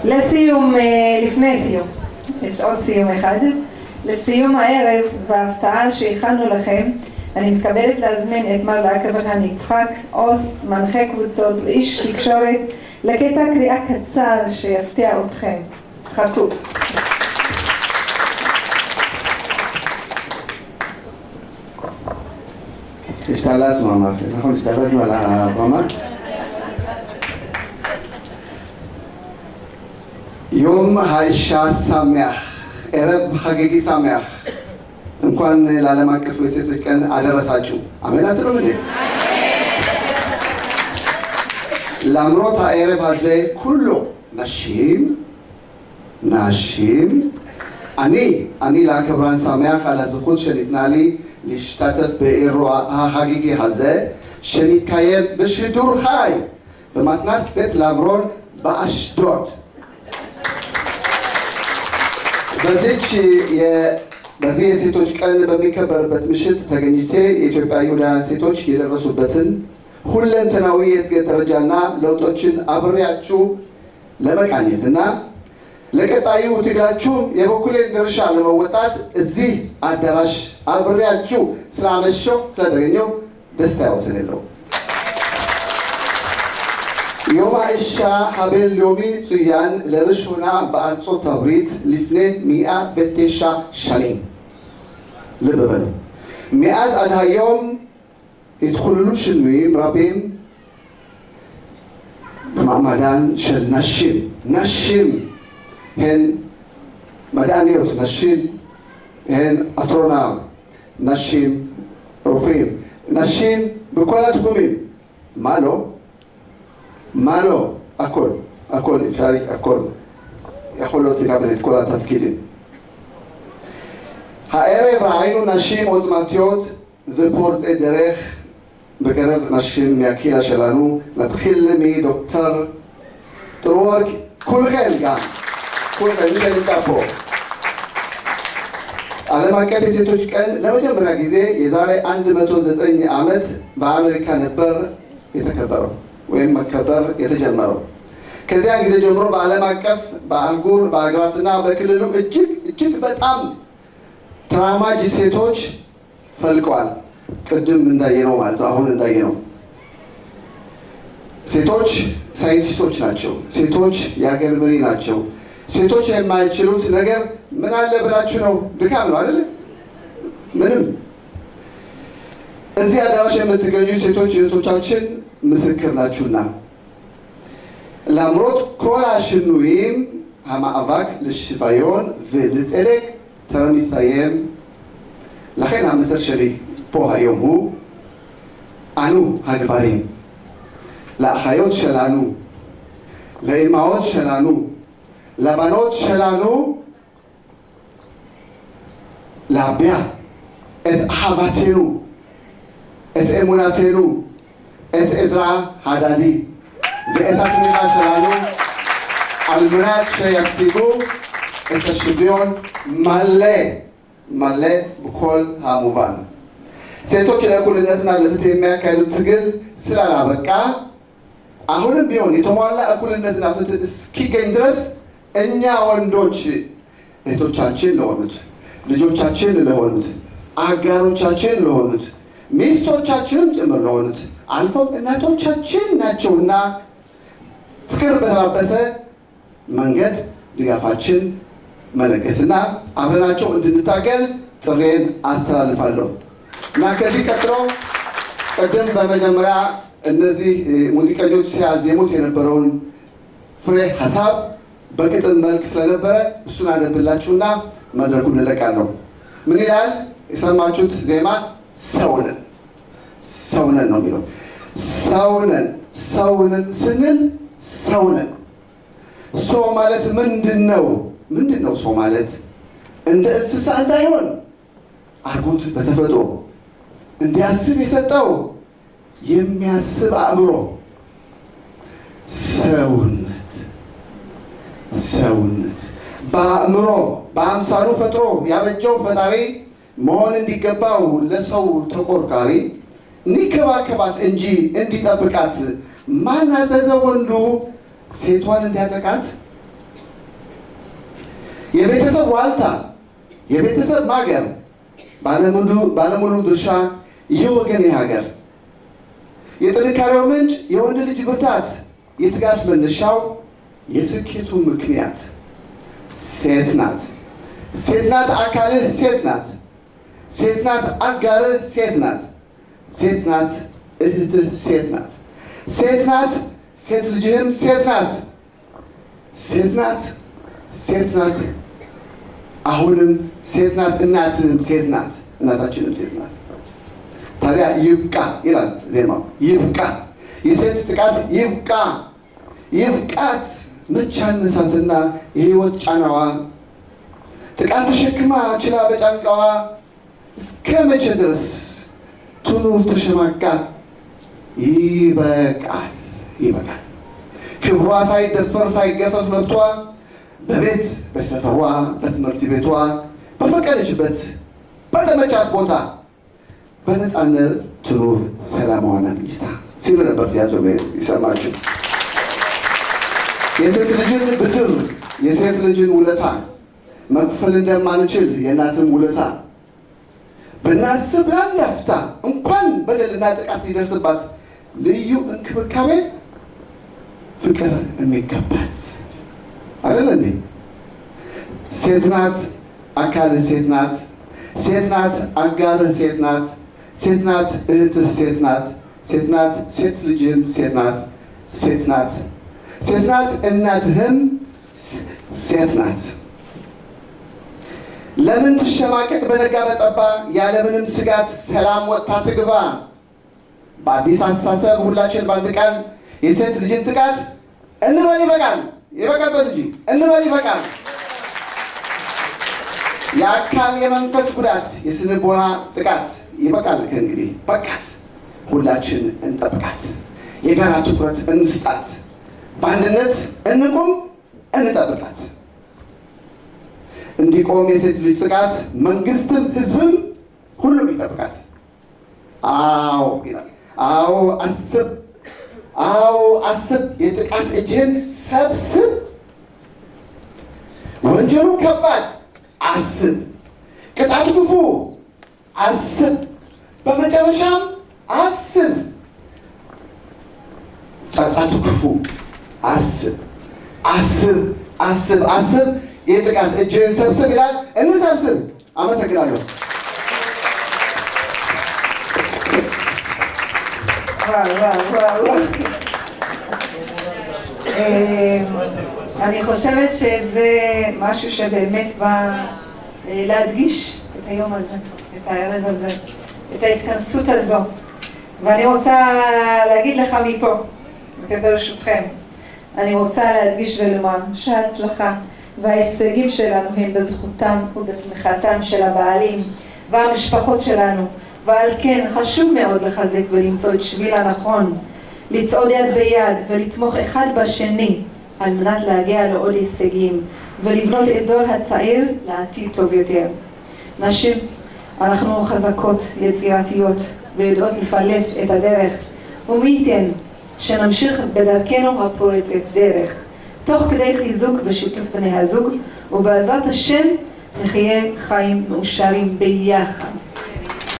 לסיום, לפני סיום, יש עוד סיום אחד. לסיום הערב וההפתעה שהכנו לכם, אני מתכבדת להזמין את מר אברהם יצחק, עו"ס, מנחה קבוצות ואיש תקשורת, לקטע קריאה קצר שיפתיע אתכם. חכו. השתלטנו אמרתי, נכון? השתלטנו על הבמה? יום האישה שמח, ערב חגיגי שמח. እንኳን ለዓለም አቀፍ የሴቶች ቀን አደረሳችሁ። አሜን አትሉም እንዴ? למרות הערב הזה כולו נשים, אני לאברהם שמח על הזכות שניתנה לי להשתתף באירוע החגיגי הזה שנתקיים בשידור חי במתנ"ס בית לברון באשדוד. በዚህ የሴቶች ቀን በሚከበርበት ምሽት ተገኝቼ የኢትዮጵያ ይሁዳውያን ሴቶች የደረሱበትን ሁለንተናዊ የእድገት ደረጃና ለውጦችን አብሬያችሁ ለመቃኘትና ለቀጣዩ ትግላችሁ የበኩሌን ድርሻ ለመወጣት እዚህ አዳራሽ አብሬያችሁ ስላመሸው ስለተገኘው ደስታ ያወሰነለው። יום האישה הבינלאומי צוין לראשונה בארצות הברית לפני 109 שנים. לבבנו. מאז עד היום התחוללו שינויים רבים במעמדן של נשים. נשים הן מדעניות, נשים הן אסטרונאוט, נשים רופאים, נשים בכל התחומים. מה לא? הכל אפשרי, הכל יכולות לקבל את כל התפקידים. הערב ראינו נשים עוצמתיות ופורצי דרך בקרב נשים מהקהילה שלנו. נתחיל מדוקטור טרואר, כולכם גם, כולכם, מי שנמצא פה. ዓለም አቀፍ የሴቶች ቀን ለመጀመሪያ ጊዜ የዛሬ 109 ዓመት በአሜሪካ ነበር የተከበረው ወይም መከበር የተጀመረው። ከዚያ ጊዜ ጀምሮ በዓለም አቀፍ በአህጉር በአገራትና በክልሉ እጅግ በጣም ተራማጅ ሴቶች ፈልቀዋል። ቅድም እንዳየነው ማለት ነው። አሁን እንዳየነው ሴቶች ሳይንቲስቶች ናቸው። ሴቶች የሀገር መሪ ናቸው። ሴቶች የማይችሉት ነገር ምን አለ ብላችሁ ነው? ድካም ነው አይደል? ምንም። እዚህ አዳራሽ የምትገኙ ሴቶች እህቶቻችን ምስክር ናችሁና למרות כל השינויים המאבק לשוויון ולצדק טרם הסתיים. לכן המסר שלי פה היום הוא אנו הגברים, לאחיות שלנו, לאימהות שלנו, לבנות שלנו, להביע את אהבתנו, את אמונתנו, את עזרה הדדי ואת התמיכה שלנו על מנת שישיגו את השוויון מלא בכל המובן. ሴቶች ለእኩልነትና ለፍትህ የሚያካሂዱት ትግል ስላላበቃ አሁንም ቢሆን የተሟላ እኩልነትና ፍትህ እስኪገኝ ድረስ እኛ ወንዶች እህቶቻችን ለሆኑት፣ ልጆቻችን ለሆኑት፣ አጋሮቻችን ለሆኑት፣ ሚስቶቻችንም ጭምር ለሆኑት አልፎም እናቶቻችን ናቸውና ፍቅር በተላበሰ መንገድ ድጋፋችን መለገስና አብረናቸው እንድንታገል ጥሬን አስተላልፋለሁ። እና ከዚህ ቀጥሎ ቀደም በመጀመሪያ እነዚህ ሙዚቀኞች ሲያዜሙት የነበረውን ፍሬ ሐሳብ በግጥም መልክ ስለነበረ እሱን አነብላችሁና መድረኩን እንለቃለሁ። ምን ይላል የሰማችሁት ዜማ? ሰውነን ነው የሚለው። ሰውነን ስንል ሰውነን። ሰው ማለት ምንድነው? ሰው ማለት እንደ እንስሳ እንዳይሆን አርጎት በተፈጥሮ እንዲያስብ የሰጠው የሚያስብ አእምሮ ሰውነት በአእምሮ በአምሳሉ ፈጥሮ ያበጀው ፈጣሪ መሆን እንዲገባው ለሰው ተቆርቋሪ እንዲከባከባት እንጂ እንዲጠብቃት ማን አዘዘ ወንዱ ሴቷን እንዲያጠቃት? የቤተሰብ ዋልታ፣ የቤተሰብ ማገር፣ ባለሙሉ ድርሻ ይህ ወገን የሀገር የጥንካሬው ምንጭ የወንድ ልጅ ብርታት፣ የትጋት መነሻው የስኬቱ ምክንያት ሴት ናት። ሴት ናት አካልህ፣ ሴት ናት። ሴት ናት አጋርህ፣ ሴት ናት። ሴት ናት እህትህ፣ ሴት ናት። ሴት ናት ሴት ልጅህም፣ ሴት ናት። ሴት ናት ሴት ናት አሁንም ሴት ናት። እናትህም ሴት ናት። እናታችንም ሴት ናት። ታዲያ ይብቃ ይላል ዜማው። ይብቃ፣ የሴት ጥቃት ይብቃ። ይብቃት መቻነሳትና የህይወት ጫናዋ ጥቃት ተሸክማ ችላ በጫንቃዋ እስከ መቼ ድረስ ትኑር ተሸማቃ? ይበቃል፣ ይበቃል። ክብሯ ሳይደፈር ሳይገፈፍ መብቷ በቤት በሰፈሯ በትምህርት ቤቷ በፈቀደችበት በተመቻት ቦታ በነፃነት ትኑር ሰላሟን አግኝታ ሲሉ ነበር ሲያዞም ይሰማችሁ። የሴት ልጅን ብድር የሴት ልጅን ውለታ መክፈል እንደማንችል የእናትን ውለታ ብናስብ ለአንድ አፍታ እንኳን በደልና ጥቃት ሊደርስባት ልዩ እንክብካቤ ፍቅር የሚገባት አይደል እንዴ? ሴት ናት አካልህ፣ ሴት ናት። ሴት ናት አጋርህ፣ ሴት ናት። ሴት ናት እህትህ፣ ሴት ናት። ሴት ናት ሴት ልጅህም፣ ሴት ናት። ሴት ናት ሴት ናት እናትህም ሴት ናት። ለምን ትሸማቀቅ በነጋ በጠባ ያለምንም ስጋት ሰላም ወጥታ ትግባ። በአዲስ አስተሳሰብ ሁላችን በአንድ ቃል የሴት ልጅን ጥቃት እንበል ይበቃል። ይበቃል በልጅ እንበል ይበቃል። የአካል የመንፈስ ጉዳት የስነልቦና ጥቃት ይበቃል። ከእንግዲህ በቃት። ሁላችን እንጠብቃት። የጋራ ትኩረት እንስጣት። በአንድነት እንቁም፣ እንጠብቃት። እንዲቆም የሴት ልጅ ጥቃት መንግስትም ህዝብም ሁሉም ይጠብቃት። አዎ ይላል። አዎ አስብ፣ አዎ አስብ፣ የጥቃት እጅህን ሰብስብ። ወንጀሉ ከባድ አስብ፣ ቅጣቱ ክፉ አስብ፣ በመጨረሻም አስብ፣ ጸጸቱ ክፉ አስብ፣ አስብ፣ አስብ፣ አስብ፣ የጥቃት እጅህን ሰብስብ ይላል። እንሰብስብ። አመሰግናለሁ። אני חושבת שזה משהו שבאמת בא להדגיש את היום הזה, את הערב הזה, את ההתכנסות הזו. ואני רוצה להגיד לך מפה, ברשותכם, אני רוצה להדגיש ולומר שההצלחה וההישגים שלנו הם בזכותם ובתמיכתם של הבעלים והמשפחות שלנו, ועל כן חשוב מאוד לחזק ולמצוא את שביל הנכון, לצעוד יד ביד ולתמוך אחד בשני על מנת להגיע לעוד הישגים ולבנות את דור הצעיר לעתיד טוב יותר. נשים, אנחנו חזקות, יצירתיות ויודעות לפלס את הדרך, ומי ייתן שנמשיך בדרכנו הפורצת דרך, תוך כדי חיזוק ושיתוף בני הזוג, ובעזרת השם נחיה חיים מאושרים ביחד.